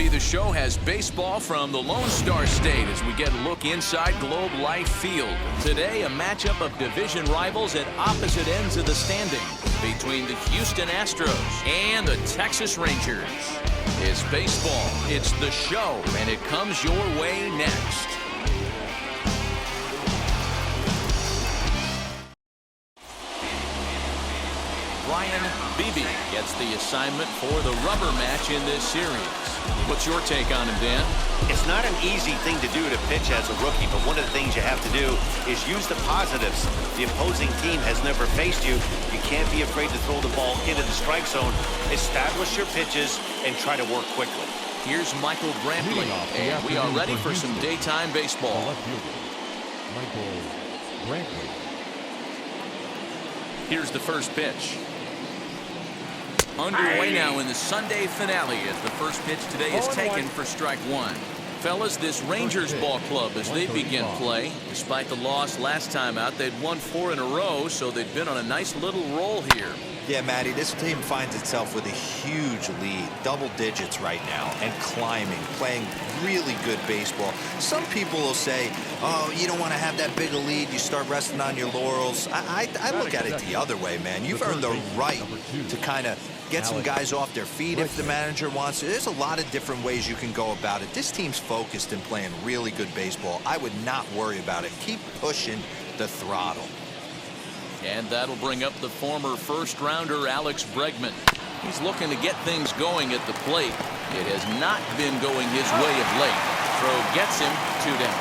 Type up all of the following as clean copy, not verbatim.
MLB The Show has baseball from the Lone Star State as we get a look inside Globe Life Field. Today, a matchup of division rivals at opposite ends of the standing between the Houston Astros and the Texas Rangers. It's baseball, it's The Show, and it comes your way next. Brian Beebe gets the assignment for the rubber match in this series. What's your take on him, Dan? It's not an easy thing to do to pitch as a rookie, but one of the things you have to do is use the positives. The opposing team has never faced you. You can't be afraid to throw the ball into the strike zone. Establish your pitches and try to work quickly. Here's Michael Brantley, and we are ready for some daytime baseball. Michael Brantley. Here's the first pitch. Underway now in the Sunday finale as the first pitch today is taken for strike one. Fellas, this Rangers ball club as they begin play. Despite the loss last time out, they'd won 4 in a row, so they've been on a nice little roll here. Yeah, Matty, this team finds itself with a huge lead, double digits right now, and climbing, playing really good baseball. Some people will say, oh, you don't want to have that big a lead, you start resting on your laurels. I look at it the other way, man. You've earned the right to kind of get some guys off their feet if the manager wants to. There's a lot of different ways you can go about it. This team's focused and playing really good baseball. I would not worry about it. Keep pushing the throttle. And that'll bring up the former first-rounder Alex Bregman. He's looking to get things going at the plate. It has not been going his way of late. Throw gets him 2 down.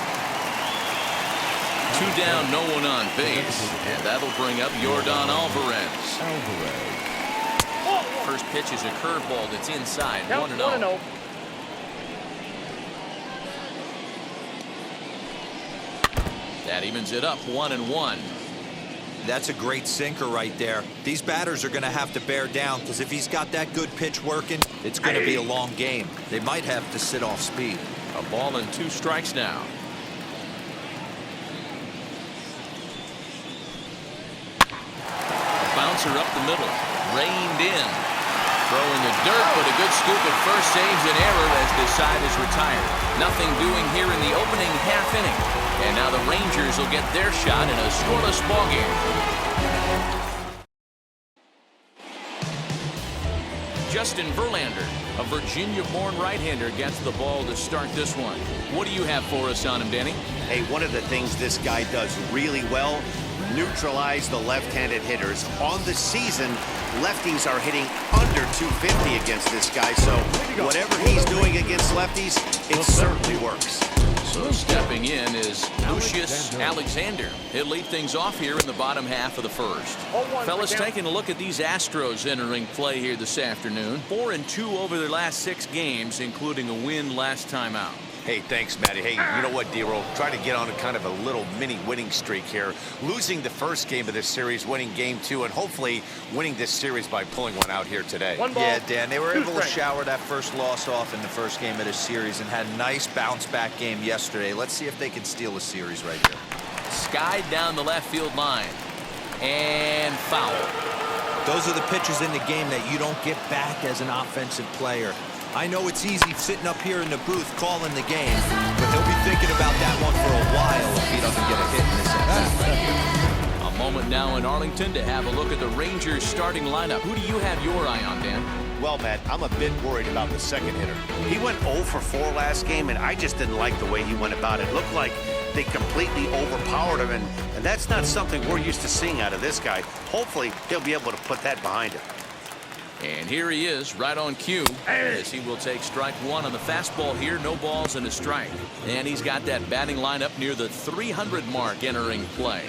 2 down, no one on base. And that'll bring up Yordan Alvarez. First pitch is a curveball that's inside. 1-0. That evens it up 1-1. That's a great sinker right there. These batters are going to have to bear down because if he's got that good pitch working, it's going to be a long game. They might have to sit off speed. A ball and 2 strikes now. A bouncer up the middle. Reined in. Throw in the dirt, but a good scoop at first saves an error as this side is retired. Nothing doing here in the opening half inning. And now the Rangers will get their shot in a scoreless ballgame. Justin Verlander, a Virginia-born right-hander, gets the ball to start this one. What do you have for us on him, Danny? Hey, one of the things this guy does really well, neutralize the left-handed hitters. On the season, lefties are hitting under 250 against this guy, so whatever he's doing against lefties, it certainly works. So stepping in is Lucius Alexander. He'll lead things off here in the bottom half of the first. Fellas, taking a look at these Astros entering play here this afternoon. 4-2 over their last 6 games, including a win last time out. Hey, thanks, Matty. Hey, you know what, D-Roll? Try to get on a kind of a little mini winning streak here. Losing the first game of this series, winning game 2, and hopefully winning this series by pulling one out here today. Yeah, Dan, they were able to shower that first loss off in the first game of this series and had a nice bounce-back game yesterday. Let's see if they can steal a series right here. Skied down the left field line. And foul. Those are the pitches in the game that you don't get back as an offensive player. I know it's easy sitting up here in the booth calling the game, but he'll be thinking about that one for a while if he doesn't get a hit in this inning. A moment now in Arlington to have a look at the Rangers starting lineup. Who do you have your eye on, Dan? Well, Matt, I'm a bit worried about the second hitter. He went 0 for 4 last game, and I just didn't like the way he went about it. Looked like they completely overpowered him, and that's not something we're used to seeing out of this guy. Hopefully, he'll be able to put that behind him. And here he is, right on cue, as he will take strike 1 on the fastball here. No balls and a strike. And he's got that batting lineup near the 300 mark entering play.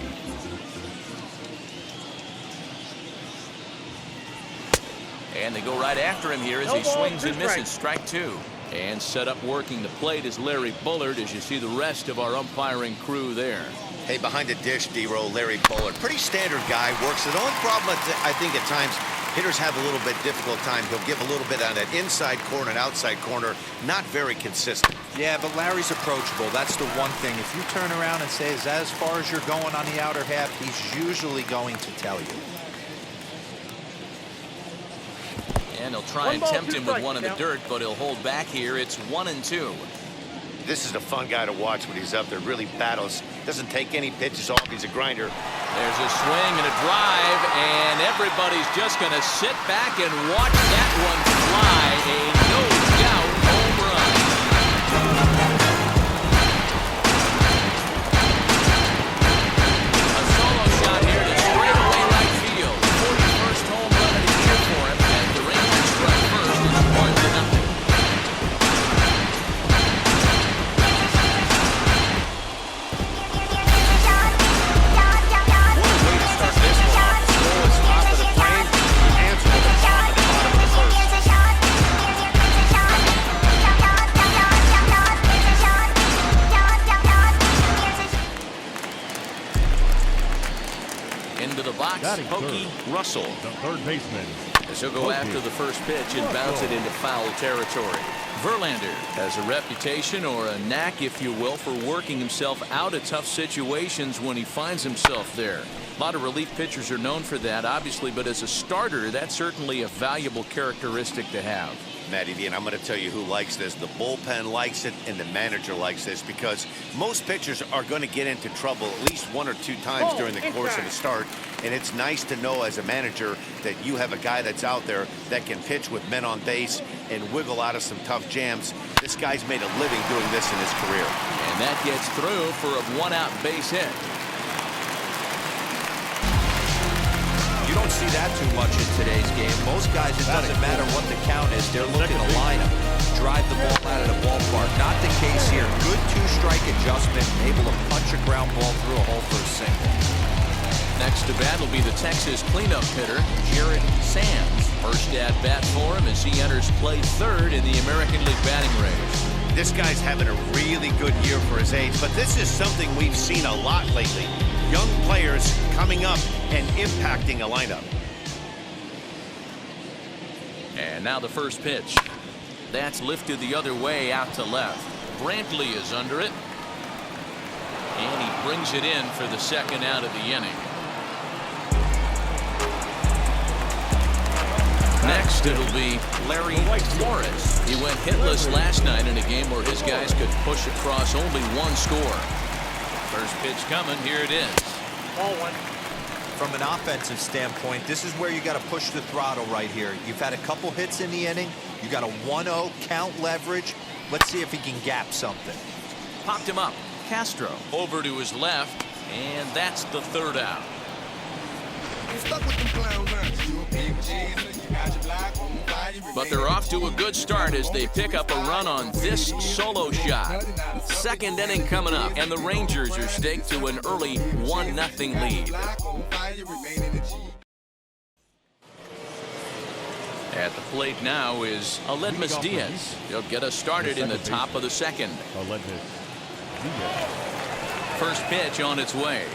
And they go right after him here as he swings and misses. Strike 2. And set up working the plate is Larry Bullard, as you see the rest of our umpiring crew there. Hey, behind the dish, D-Roll, Larry Bullard. Pretty standard guy, works it. The only problem, I think, at times, hitters have a little bit difficult time. He'll give a little bit on that inside corner and outside corner. Not very consistent. Yeah, but Larry's approachable. That's the one thing. If you turn around and say, is that as far as you're going on the outer half, he's usually going to tell you. And they'll try and tempt him with one in the dirt, but he'll hold back here. It's 1-2. This is a fun guy to watch when he's up there. Really battles. Doesn't take any pitches off. He's a grinder. There's a swing and a drive, and everybody's just going to sit back and watch that one fly. A no-doubt home run. A solo shot here to straightaway right field. 41st home run of the year for him, and the Rangers strike first. It's 1-0. Into the box, Pokey Russell. The third baseman. As he'll go after the first pitch and bounce it into foul territory. Verlander has a reputation, or a knack, if you will, for working himself out of tough situations when he finds himself there. A lot of relief pitchers are known for that, obviously, but as a starter, that's certainly a valuable characteristic to have. Matty V, and I'm going to tell you who likes this. The bullpen likes it, and the manager likes this, because most pitchers are going to get into trouble at least 1 or 2 times during the course of a start, and it's nice to know as a manager that you have a guy that's out there that can pitch with men on base and wiggle out of some tough jams. This guy's made a living doing this in his career. And that gets through for a 1-out base hit. You don't see that too much in today's game. Most guys, it doesn't matter what the count is. They're looking to line up, drive the ball out of the ballpark. Not the case here. Good 2-strike adjustment, able to punch a ground ball through a hole for a single. Next to bat will be the Texas cleanup hitter, Jared Sands. First at bat for him as he enters play third in the American League batting race. This guy's having a really good year for his age, but this is something we've seen a lot lately. Young players coming up and impacting a lineup. And now the first pitch. That's lifted the other way out to left. Brantley is under it. And he brings it in for the second out of the inning. Next, it'll be Larry Flores. He went hitless last night in a game where his guys could push across only one score. First pitch coming. Here it is. Ball one. From an offensive standpoint, this is where you got to push the throttle right here. You've had a couple hits in the inning. You got a 1-0 count leverage. Let's see if he can gap something. Popped him up. Castro over to his left, and that's the third out. But they're off to a good start as they pick up a run on this solo shot. Second inning coming up, and the Rangers are staked to an early 1-0 lead. At the plate now is Aledmus Diaz. He'll get us started in the top of the second. First pitch on its way.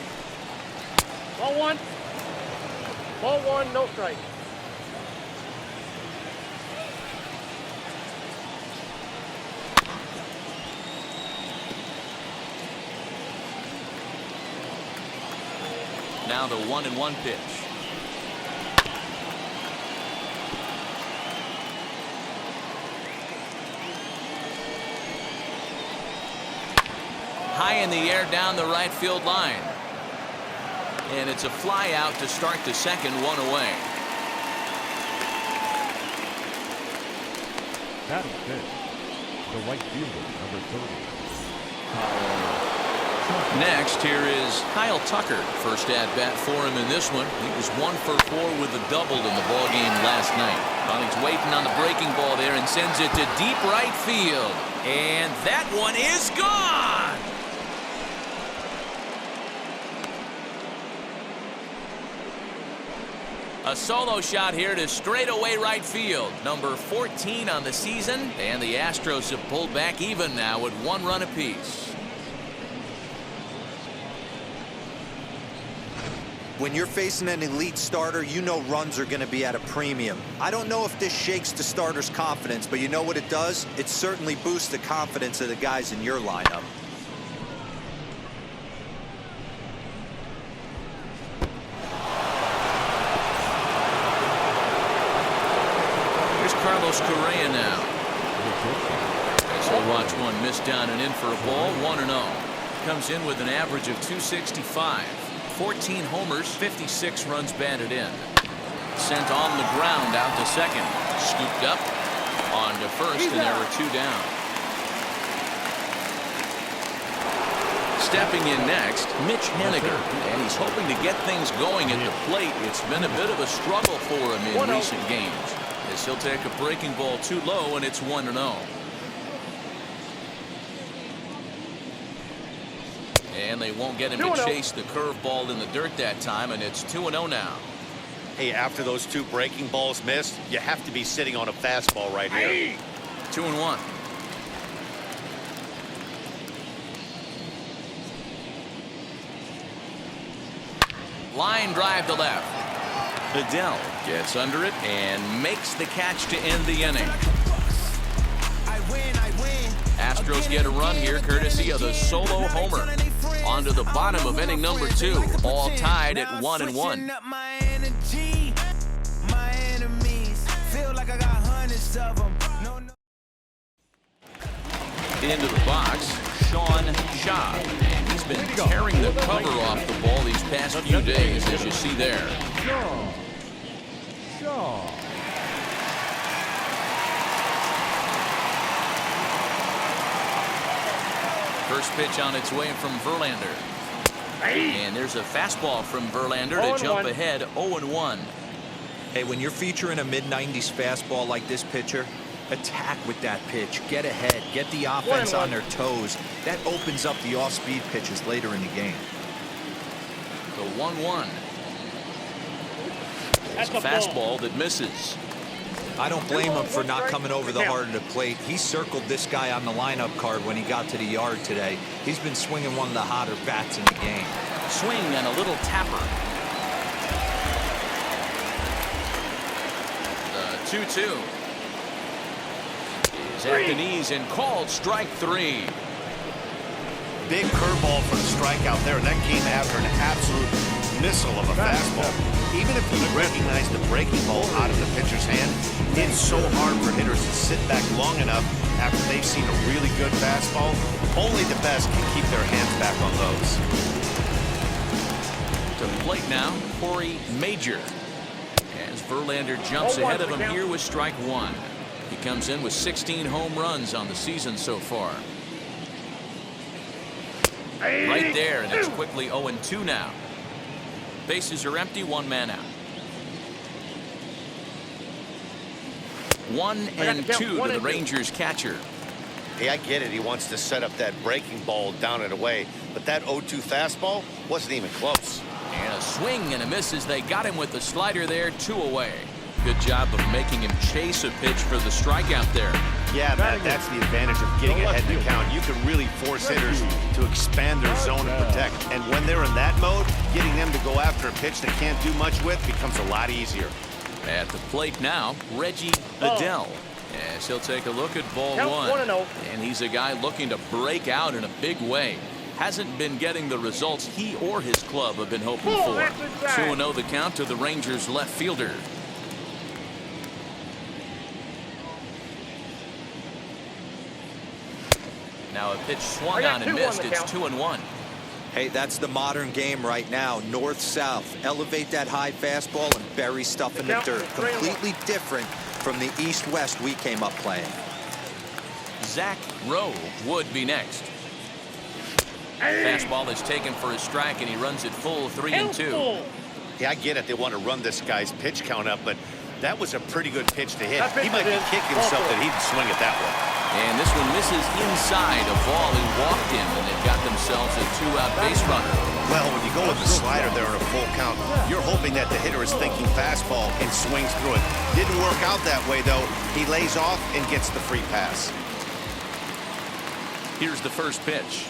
Ball one. Ball one, no strike. Now the 1-1 pitch. High in the air down the right field line. And it's a fly out to start the second, one away. Batting fifth, the right fielder, number 30. Next, here is Kyle Tucker. First at bat for him in this one. He was 1 for 4 with a double in the ball game last night. Well, he's waiting on the breaking ball there and sends it to deep right field. And that one is gone. A solo shot here to straightaway right field. Number 14 on the season. And the Astros have pulled back even now with 1 run apiece. When you're facing an elite starter, you know runs are going to be at a premium. I don't know if this shakes the starter's confidence, but you know what it does? It certainly boosts the confidence of the guys in your lineup. Here's Watch one miss down and in for a ball, 1-0. Comes in with an average of 265. 14 homers, 56 runs batted in. Sent on the ground out to second. Scooped up on to first, and there are 2 down. Stepping in next, Mitch Henniger, and he's hoping to get things going at the plate. It's been a bit of a struggle for him in recent games, as he'll take a breaking ball too low, and it's 1-0. And they won't get him to chase the curveball in the dirt that time, and it's 2-0 now. Hey, after those 2 breaking balls missed, you have to be sitting on a fastball right here. 2-1. Line drive to left. Adele gets under it and makes the catch to end the inning. Astros get a run here courtesy of the solo homer. On to the bottom of inning number 2, all tied at 1-1. Into the box, Sean Shaw. And he's been tearing the cover off the ball these past few days, as you see there. Shaw. First pitch on its way from Verlander. And there's a fastball from Verlander to jump ahead 0-1. Hey, when you're featuring a mid-90s fastball like this pitcher, attack with that pitch. Get ahead. Get the offense on their toes. That opens up the off-speed pitches later in the game. The 1-1. It's a fastball that misses. I don't blame him for not coming over the heart of the plate. He circled this guy on the lineup card when he got to the yard today. He's been swinging one of the hotter bats in the game. Swing and a little tapper. The 2-2 is at the knees and called strike 3. Big curveball for the strikeout there, and that came after an absolute missile of a fastball. Even if you recognize the breaking ball out of the pitcher's hand, it's so hard for hitters to sit back long enough after they've seen a really good fastball. Only the best can keep their hands back on those. To the plate now, Corey Major. As Verlander jumps ahead of him here with strike 1. He comes in with 16 home runs on the season so far. Right there, and it's quickly 0-2 now. Bases are empty, 1 man out. 1-2 to the Rangers catcher. Hey, I get it. He wants to set up that breaking ball down and away, but that 0-2 fastball wasn't even close. And a swing and a miss as they got him with the slider there, 2 away. Good job of making him chase a pitch for the strikeout there. Yeah, Matt, that's the advantage of getting ahead in the count. You can really force hitters to expand their zone and protect. And when they're in that mode, getting them to go after a pitch they can't do much with becomes a lot easier. At the plate now, Reggie Adele. As he'll take a look at ball 1. And he's a guy looking to break out in a big way. Hasn't been getting the results he or his club have been hoping for. 2-0 the count to the Rangers left fielder. Now a pitch swung on and missed. It's 2-1. Hey, that's the modern game right now. North-south. Elevate that high fastball and bury stuff in the dirt. Completely different from the east-west we came up playing. Zach Rowe would be next. Fastball is taken for a strike, and he runs it full 3-2. Yeah, I get it. They want to run this guy's pitch count up, but that was a pretty good pitch to hit. He might be kicking himself that he didn't swing it that way. And this one misses inside a ball he walked in, and they've got themselves a 2-out base runner. Well, when you go with the slider there in a full count, you're hoping that the hitter is thinking fastball and swings through it. Didn't work out that way, though. He lays off and gets the free pass. Here's the first pitch.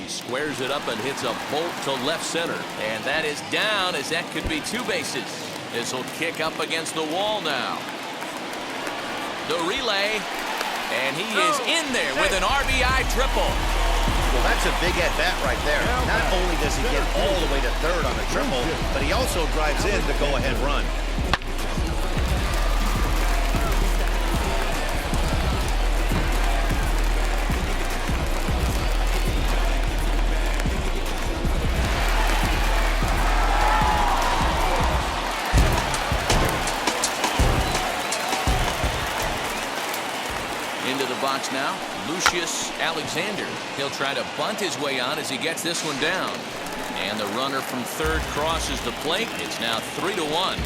He squares it up and hits a bolt to left center. And that is down, as that could be 2 bases. This will kick up against the wall now. The relay. And he is in there with an RBI triple. Well, that's a big at-bat right there. Not only does he get all the way to third on a triple, but he also drives in the go-ahead run. Into the box now, Lucius Alexander. He'll try to bunt his way on as he gets this one down. And the runner from third crosses the plate. It's now 3-1.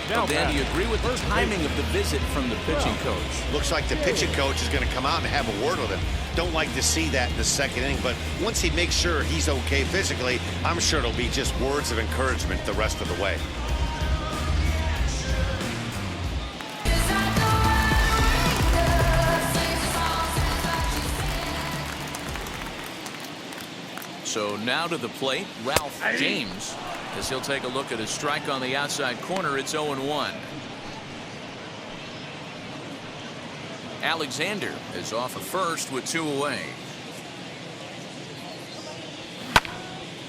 Well, Dan, do you agree with the timing of the visit from the pitching coach? Looks like the pitching coach is going to come out and have a word with him. Don't like to see that in the second inning, but once he makes sure he's okay physically, I'm sure it'll be just words of encouragement the rest of the way. So now to the plate, Ralph James, as he'll take a look at a strike on the outside corner. It's 0-1. Alexander is off of first with 2 away.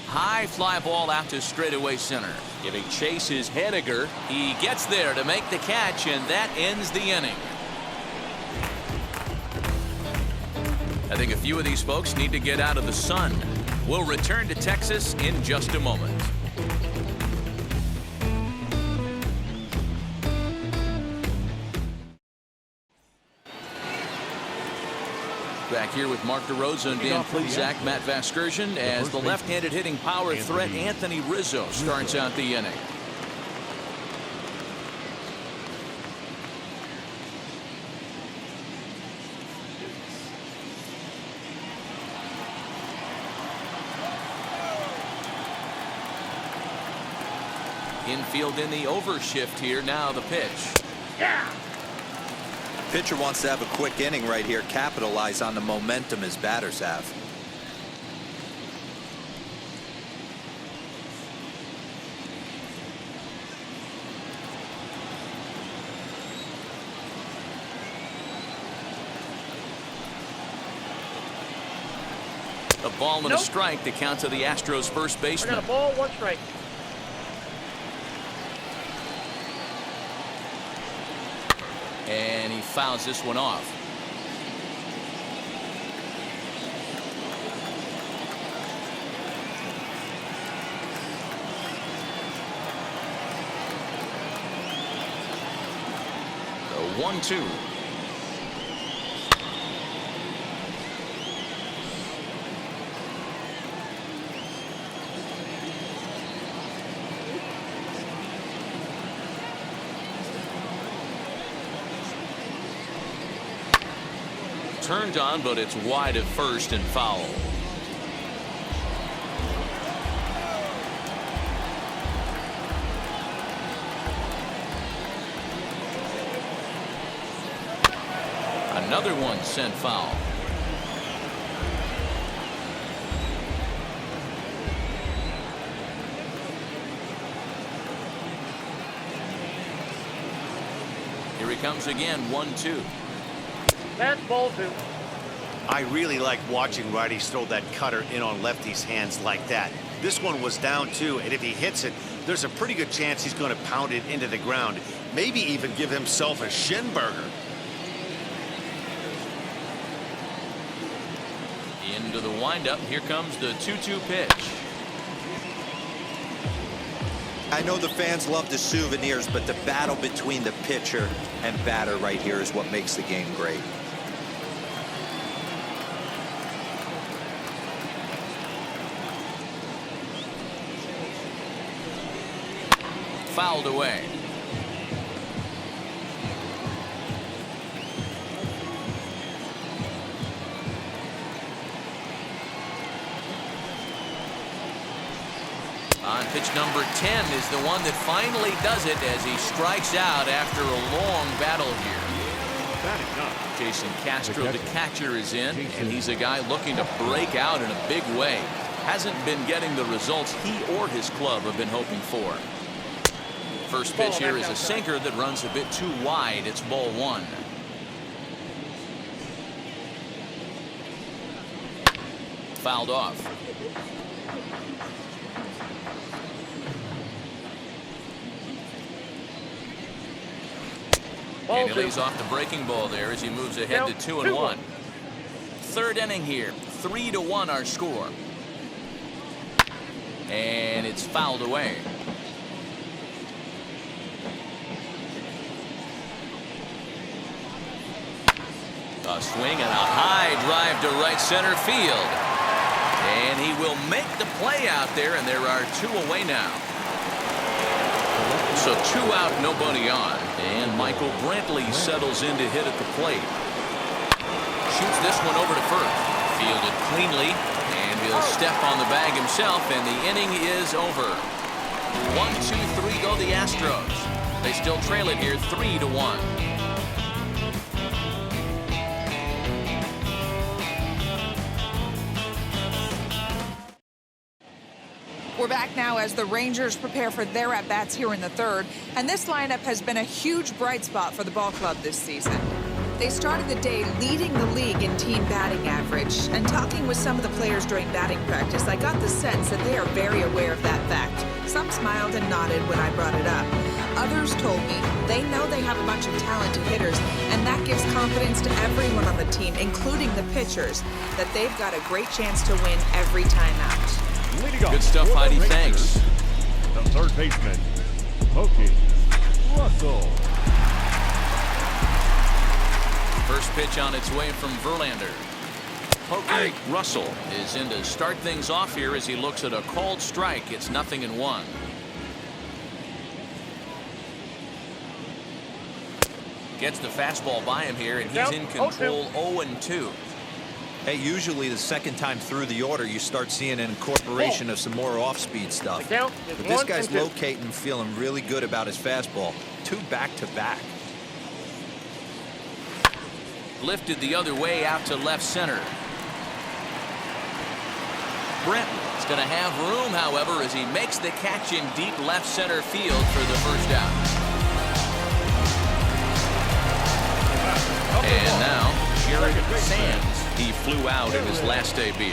High fly ball out to straightaway center. Giving chase is Henniger. He gets there to make the catch, and that ends the inning. I think a few of these folks need to get out of the sun. We'll return to Texas in just a moment. Back here with Mark DeRosa and Dan Plesac, Matt Vasgersian, as the left-handed hitting power threat Anthony Rizzo starts out the inning. Infield in the overshift here. Now the pitch. Yeah. Pitcher wants to have a quick inning right here, capitalize on the momentum his batters have. A ball and a strike to count to the Astros first baseman. I got a ball, 1 strike. And he fouls this one off. The 1-2. Turned on, but it's wide at first and foul. Another one sent foul. Here he comes again, 1-2. That's ball 2. I really like watching righties throw that cutter in on lefties' hands like that. This one was down 2, and if he hits it, there's a pretty good chance he's going to pound it into the ground. Maybe even give himself a shin burger. Into the windup. Here comes the 2-2 pitch. I know the fans love the souvenirs, but the battle between the pitcher and batter right here is what makes the game great. Fouled away. On pitch number 10 is the one that finally does it as he strikes out after a long battle here. Jason Castro, the catcher, is in, and he's a guy looking to break out in a big way. Hasn't been getting the results he or his club have been hoping for. First pitch here is a sinker that runs a bit too wide. It's ball 1. Fouled off. And he lays off the breaking ball there as he moves ahead to 2-1. Third inning here. 3-1 our score. And it's fouled away. A swing and a high drive to right center field. And he will make the play out there, and there are 2 away now. So 2 out, nobody on. And Michael Brantley settles in to hit at the plate. Shoots this one over to first. Fielded cleanly, and he'll step on the bag himself, and the inning is over. 1, 2, 3 go the Astros. They still trail it here 3-1. We're back now as the Rangers prepare for their at-bats here in the third, and this lineup has been a huge bright spot for the ball club this season. They started the day leading the league in team batting average, and talking with some of the players during batting practice, I got the sense that they are very aware of that fact. Some smiled and nodded when I brought it up. Others told me they know they have a bunch of talented hitters, and that gives confidence to everyone on the team, including the pitchers, that they've got a great chance to win every time out. Good stuff, Heidi. Thanks. The third baseman, Pokey Russell. First pitch on its way from Verlander. Pokey Russell is in to start things off here as he looks at a called strike. It's 0-1. Gets the fastball by him here, and he's in control 0-2. Hey, usually the second time through the order, you start seeing an incorporation of some more off-speed stuff. The count is But this 1 guy's and 2. locating, feeling really good about his fastball. 2 back-to-back. Lifted the other way out to left center. Brenton's going to have room, however, as he makes the catch in deep left center field for the first out. And now, Jared Sands. He flew out in his last AB.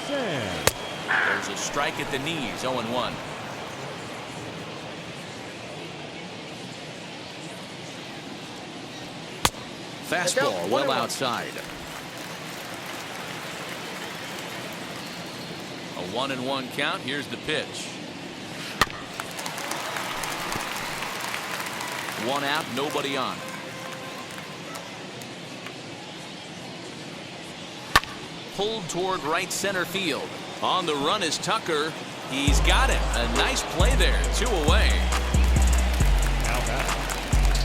There's a strike at the knees, 0-1. Fastball well outside. A 1-1 count. Here's the pitch. 1 out, nobody on. Pulled toward right center field. On the run is Tucker. He's got it. A nice play there. 2 away.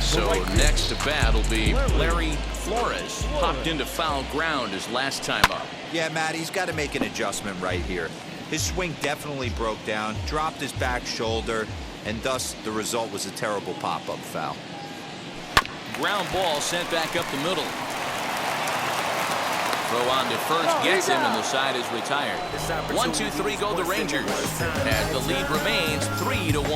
So next to bat will be Larry Flores. Popped into foul ground his last time up. Yeah, Matt, he's got to make an adjustment right here. His swing definitely broke down, dropped his back shoulder, and thus the result was a terrible pop-up foul. Ground ball sent back up the middle. Throw on to first gets him, and the side is retired. 1, 2, 3 go the Rangers. And the lead remains 3-1.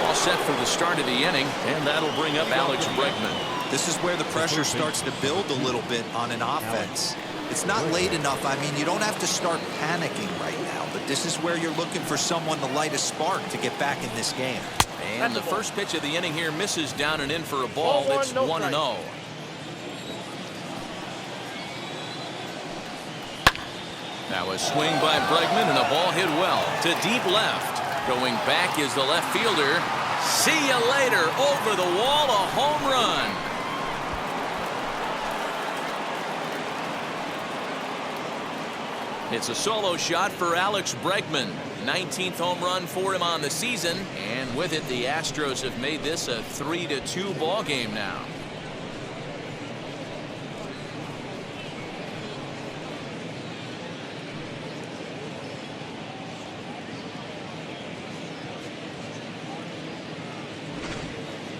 All set for the start of the inning, and that'll bring up Alex Bregman. This is where the pressure starts to build a little bit on an offense. It's not late enough. I mean, you don't have to start panicking right now, but this is where you're looking for someone to light a spark to get back in this game. And the first pitch of the inning here misses down and in for a ball. It's 1-0. Now a swing by Bregman and a ball hit well to deep left. Going back is the left fielder. See you later. Over the wall, a home run. It's a solo shot for Alex Bregman. 19th home run for him on the season. And with it, the Astros have made this a 3-2 ball game now.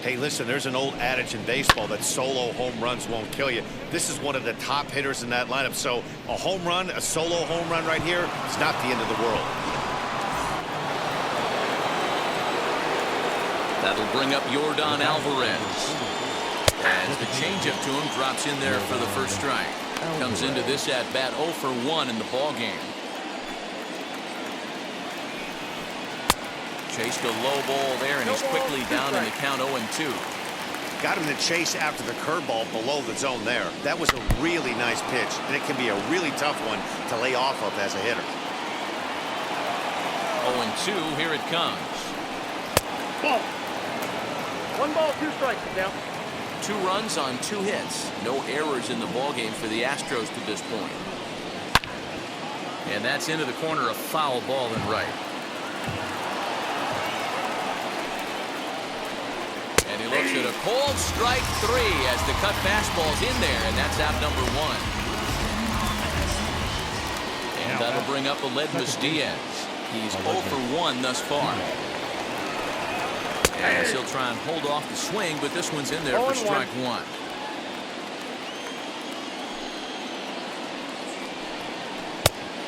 Hey, listen, there's an old adage in baseball that solo home runs won't kill you. This is one of the top hitters in that lineup. So a home run, a solo home run right here is not the end of the world. That'll bring up Yordan Alvarez. As the changeup to him drops in there for the first strike. Comes into this at-bat 0 for 1 in the ball game. Chased a low ball there, and he's quickly down in the count 0-2. Got him to chase after the curveball below the zone there. That was a really nice pitch, and it can be a really tough one to lay off of as a hitter. 0-2, here it comes. Ball. 1 ball, 2 strikes, now. 2 runs on 2 hits. No errors in the ballgame for the Astros to this point. And that's into the corner, a foul ball and right. And he looks at a cold strike 3 as the cut fastball's in there, and that's out number 1. And that'll bring up Aledmys Diaz. He's 0 for 1 thus far. As he'll try and hold off the swing, but this one's in there for strike 1.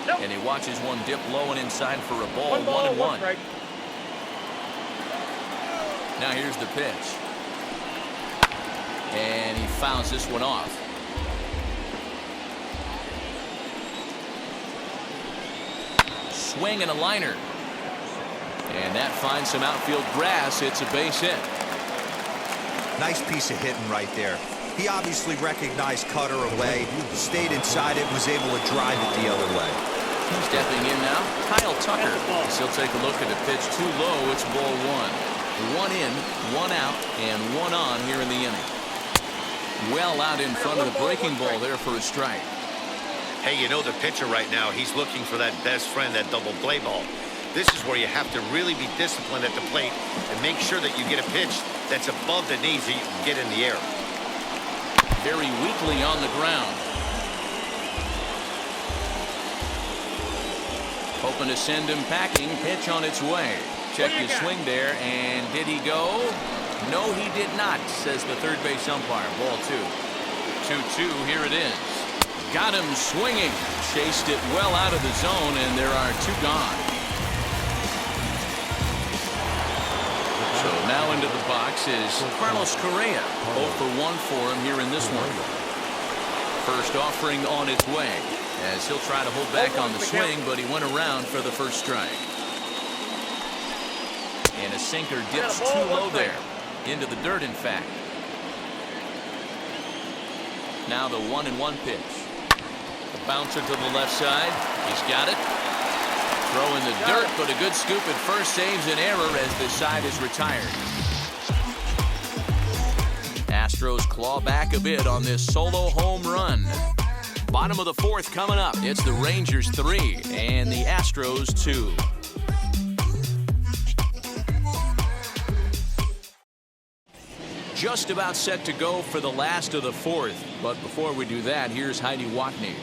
Nope. And he watches one dip low and inside for a ball. 1 ball, 1-1. strike. Now here's the pitch. And he fouls this one off. Swing and a liner. And that finds some outfield grass. It's a base hit. Nice piece of hitting right there. He obviously recognized cutter away, stayed inside it, was able to drive it the other way. Stepping in now, Kyle Tucker. He'll take a look at the pitch too low. It's ball 1. 1 in, 1 out, and 1 on here in the inning. Well out in front of the breaking ball there for a strike. Hey, you know the pitcher right now, he's looking for that best friend, that double play ball. This is where you have to really be disciplined at the plate and make sure that you get a pitch that's above the knees that you can get in the air. Very weakly on the ground. Hoping to send him packing. Pitch on its way. Check his swing there, and did he go? No, he did not, says the third base umpire. Ball 2. 2-2, here it is. Got him swinging. Chased it well out of the zone, and there are 2 gone. So now into the box is Carlos Correa. 0 for 1 for him here in this one. First offering on its way as he'll try to hold back on the swing, but he went around for the first strike. And a sinker dips too low there. Into the dirt, in fact. Now the 1-1 pitch. The bouncer to the left side. He's got it. Throw in the dirt, but a good scoop at first saves an error as the side is retired. Astros claw back a bit on this solo home run. Bottom of the 4th coming up. It's the Rangers 3 and the Astros 2. Just about set to go for the last of the 4th. But before we do that, here's Heidi Watney.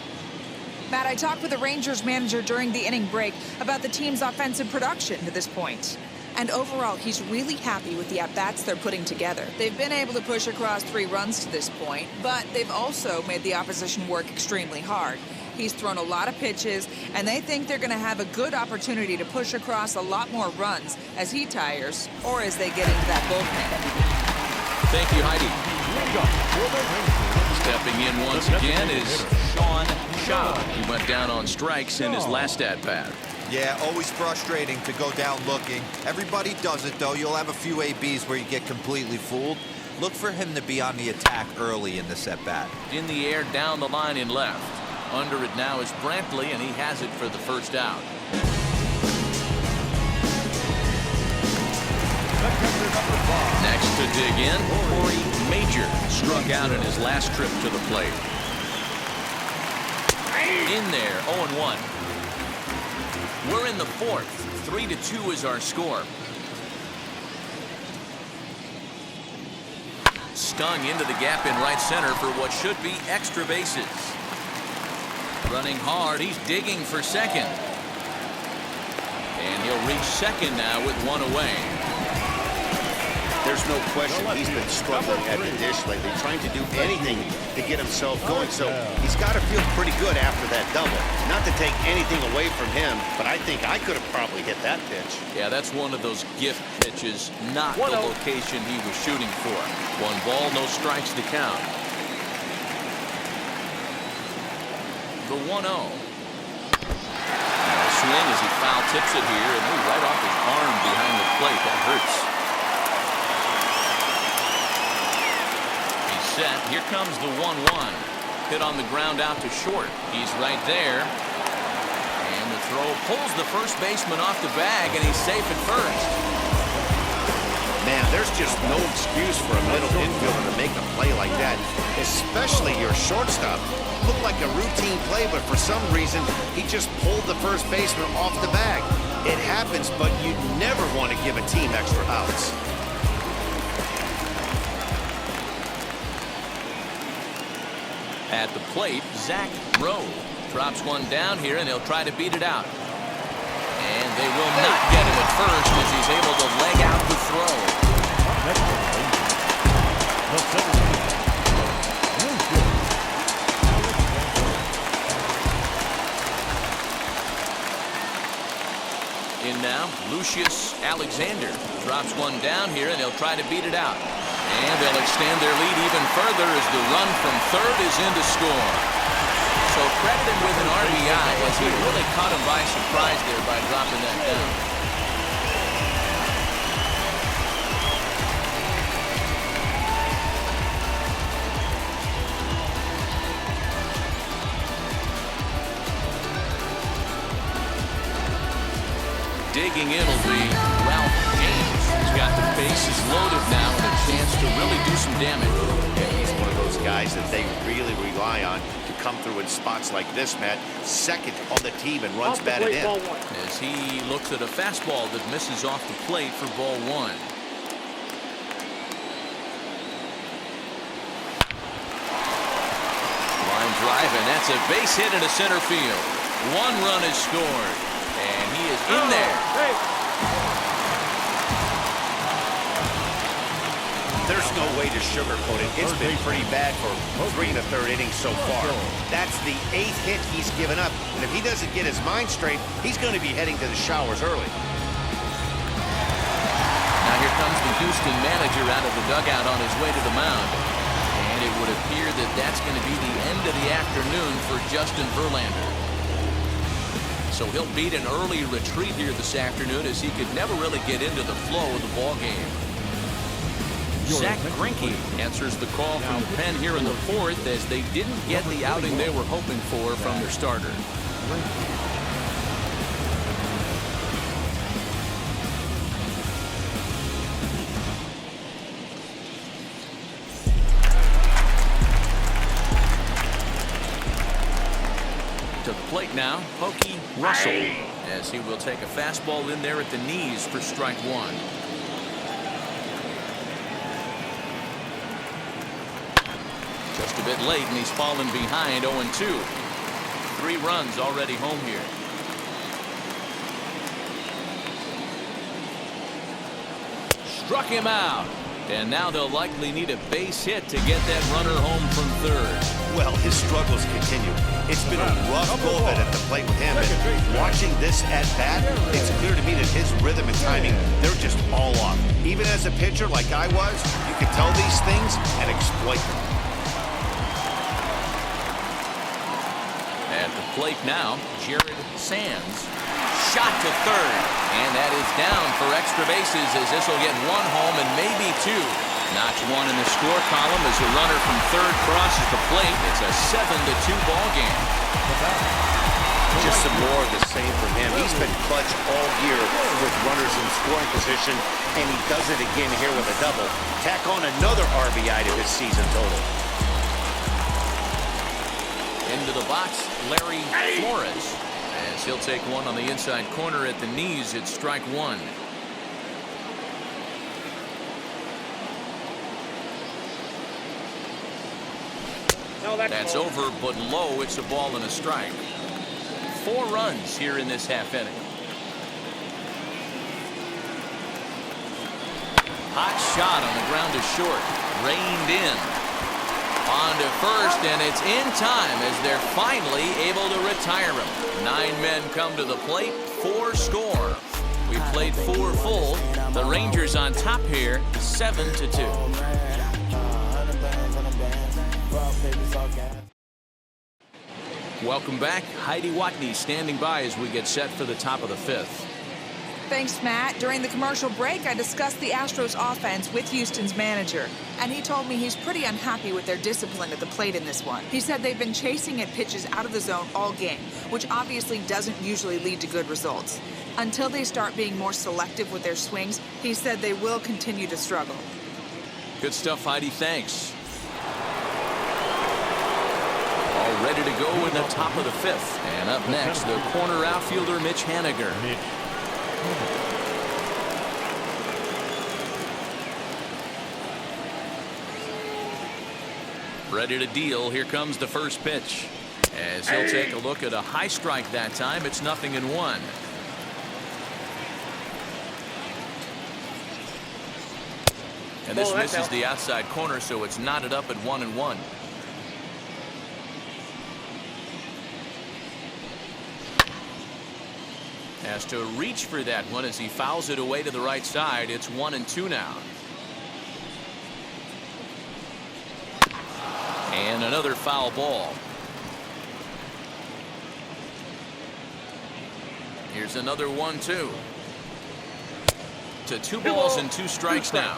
Matt, I talked with the Rangers manager during the inning break about the team's offensive production to this point. And overall, he's really happy with the at-bats they're putting together. They've been able to push across 3 runs to this point, but they've also made the opposition work extremely hard. He's thrown a lot of pitches, and they think they're going to have a good opportunity to push across a lot more runs as he tires or as they get into that bullpen. Thank you, Heidi. Stepping in once again is Sean Shaw. He went down on strikes in his last at-bat. Yeah, always frustrating to go down looking. Everybody does it, though. You'll have a few ABs where you get completely fooled. Look for him to be on the attack early in this at-bat. In the air, down the line in left. Under it now is Brantley, and he has it for the first out. Next to dig in, Corey Major struck out in his last trip to the plate. In there, 0-1. We're in the 4th. 3-2 is our score. Stung into the gap in right center for what should be extra bases. Running hard, he's digging for second. And he'll reach second now with 1 away. There's no question he's been struggling at the dish lately, trying to do anything to get himself going. So he's got to feel pretty good after that double. Not to take anything away from him, but I think I could have probably hit that pitch. Yeah, that's one of those gift pitches, not the location he was shooting for. 1 ball, no strikes to count. The 1-0. Swing as he foul tips it here, and right off his arm behind the plate. That hurts. Set. Here comes the 1-1. Hit on the ground out to short. He's right there. And the throw pulls the first baseman off the bag, and he's safe at first. Man, there's just no excuse for a middle infielder to make a play like that, especially your shortstop. Looked like a routine play, but for some reason, he just pulled the first baseman off the bag. It happens, but you never want to give a team extra outs. At the plate, Zach Rowe drops one down here, and he'll try to beat it out. And they will not get him at first as he's able to leg out the throw. In now, Lucius Alexander drops one down here, and he'll try to beat it out. And they'll extend their lead even further as the run from third is in to score. So credited with an RBI as he really caught him by surprise there by dropping that down. Digging in will be Ralph James. He's got the bases loaded now and a chance to really do some damage. Yeah, he's one of those guys that they really rely on to come through in spots like this, Matt. Second on the team and runs batted in. As he looks at a fastball that misses off the plate for ball one. Line drive, and that's a base hit into center field. One run is scored, and he is in there. There's no way to sugarcoat it. It's been pretty bad for 3 1/3 innings so far. That's the 8th hit he's given up. And if he doesn't get his mind straight, he's going to be heading to the showers early. Now here comes the Houston manager out of the dugout on his way to the mound. And it would appear that that's going to be the end of the afternoon for Justin Verlander. So he'll beat an early retreat here this afternoon as he could never really get into the flow of the ball game. Zach Greinke answers the call from the pen here in the fourth as they didn't get the outing they were hoping for from their starter. To the plate now, Pokey Russell, as he will take a fastball in there at the knees for strike one. Just a bit late, and he's fallen behind 0-2. 3 runs already home here. Struck him out. And now they'll likely need a base hit to get that runner home from third. Well, his struggles continue. It's been a rough go of it at the plate with him. And watching this at bat, it's clear to me that his rhythm and timing, they're just all off. Even as a pitcher like I was, you can tell these things and exploit them. At the plate now, Jared Sands. Shot to third, and that is down for extra bases as this will get 1 home and maybe 2. Notch 1 in the score column as the runner from third crosses the plate. It's a 7-2 ball game. Just some more of the same from him. He's been clutch all year with runners in scoring position, and he does it again here with a double. Tack on another RBI to his season total. Into the box, Larry Flores. As he'll take one on the inside corner at the knees, it's strike one. That's over, but low. It's a ball and a strike. 4 runs here in this half inning. Hot shot on the ground to short. Reined in. On to first, and it's in time as they're finally able to retire him. 9 men come to the plate, 4 score. We played 4 full. The Rangers on top here, 7-2. Welcome back. Heidi Watney standing by as we get set for the top of the 5th. Thanks, Matt. During the commercial break, I discussed the Astros offense with Houston's manager, and he told me he's pretty unhappy with their discipline at the plate in this one. He said they've been chasing at pitches out of the zone all game, which obviously doesn't usually lead to good results. Until they start being more selective with their swings, he said they will continue to struggle. Good stuff, Heidi. Thanks. All ready to go in the top of the fifth. And up next, the corner outfielder, Mitch Haniger. Ready to deal. Here comes the first pitch. As he'll take a look at a high strike that time. It's 0-1. And this misses the outside corner, so it's knotted up at 1-1. Has to reach for that one as he fouls it away to the right side. It's 1-2 now. And another foul ball. Here's another 1-2. To 2 balls and 2 strikes now.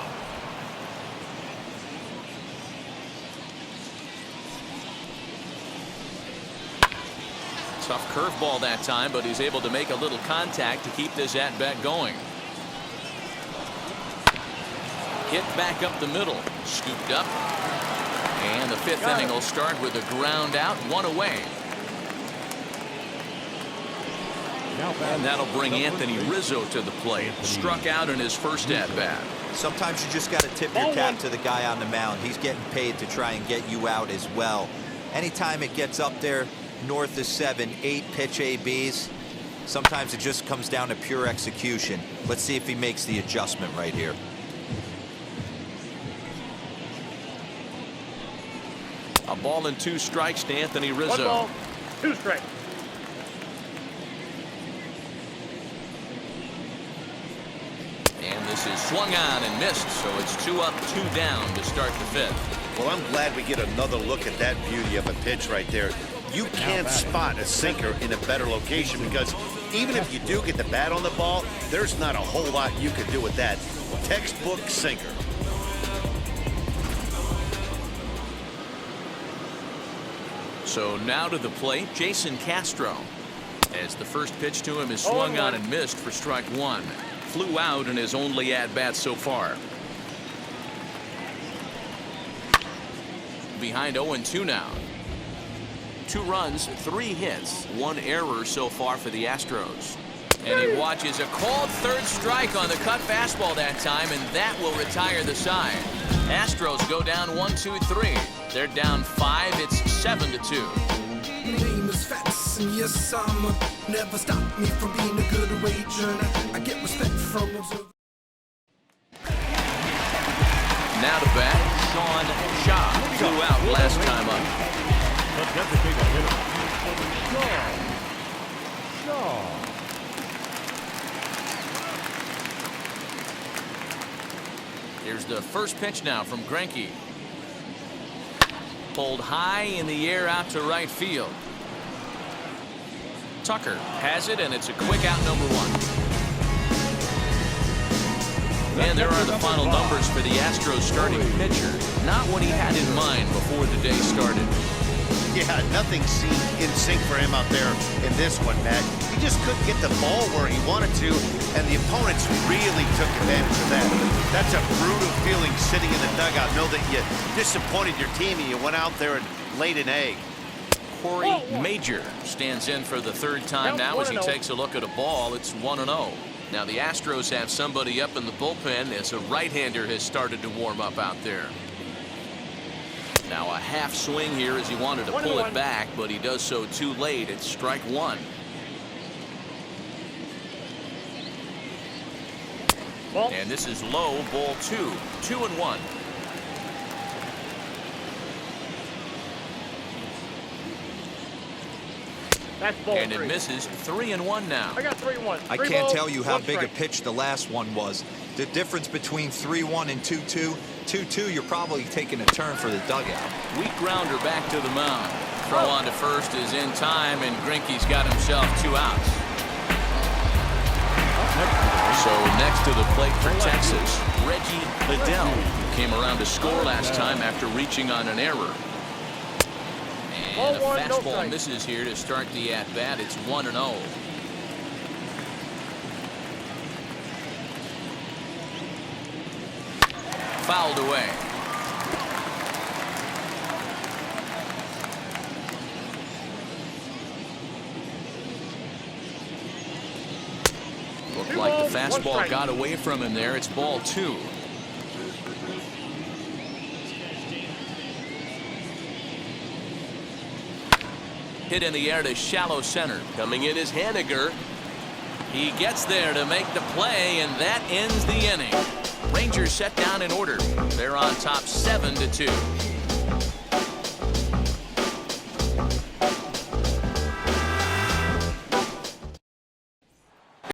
Tough curveball that time, but he's able to make a little contact to keep this at-bat going. Hit back up the middle. Scooped up. And the fifth inning will start with a ground out, 1 away. And that'll bring Anthony Rizzo to the plate. Struck out in his first at-bat. Sometimes you just got to tip your cap to the guy on the mound. He's getting paid to try and get you out as well. Anytime it gets up there north of 7, 8 pitch ABs, sometimes it just comes down to pure execution. Let's see if he makes the adjustment right here. A ball and 2 strikes to Anthony Rizzo. 1 ball, 2 strikes. And this is swung on and missed, so it's 2 up, 2 down to start the fifth. Well, I'm glad we get another look at that beauty of a pitch right there. You can't spot a sinker in a better location because even if you do get the bat on the ball, there's not a whole lot you can do with that. Textbook sinker. So now to the plate, Jason Castro. As the first pitch to him is swung on and missed for strike 1. Flew out in his only at-bat so far. Behind 0-2 now. 2 runs, 3 hits, 1 error so far for the Astros. And he watches a called third strike on the cut fastball that time, and that will retire the side. Astros go down 1-2-3. They're down 5. It's 7-2. Name is Fats, and yes, never stop me from being a good wager. I get respect from observers. Now to bat, Sean Shaw. Flew out last time up. The designated hitter, Shaw. Here's the first pitch now from Greinke. Pulled high in the air out to right field. Tucker has it, and it's a quick out, number 1. And there are the final numbers for the Astros starting pitcher. Not what he had in mind before the day started. Yeah, nothing seemed in sync for him out there in this one, Matt. He just couldn't get the ball where he wanted to, and the opponents really took advantage of that. That's a brutal feeling sitting in the dugout. Know that you disappointed your team and you went out there and laid an egg. Corey Major stands in for the 3rd time now as he takes a look at a ball. It's 1-0. Now the Astros have somebody up in the bullpen as a right-hander has started to warm up out there. Now a half swing here as he wanted to pull it back, but he does so too late. It's strike 1. And this is low, ball 2. 2-1. That's ball and 3. it misses. 3-1 now. I got 3-1. I can't tell you how big a pitch the last one was. The difference between 3-1 and 2-2. 2-2, you're probably taking a turn for the dugout. Weak grounder back to the mound. Throw on to first is in time, and Greinke's got himself 2 outs. Up next, Next to the plate for Texas, Reggie Liddell, who came around to score last time after reaching on an error. And a Ball 1, no fastball strike. misses here to start the at-bat. It's 1-0. Fouled away. Looked like the fastball got away from him there. It's ball 2. Hit in the air to shallow center. Coming in is Haniger. He gets there to make the play, and that ends the inning. Rangers set down in order. They're on top 7-2.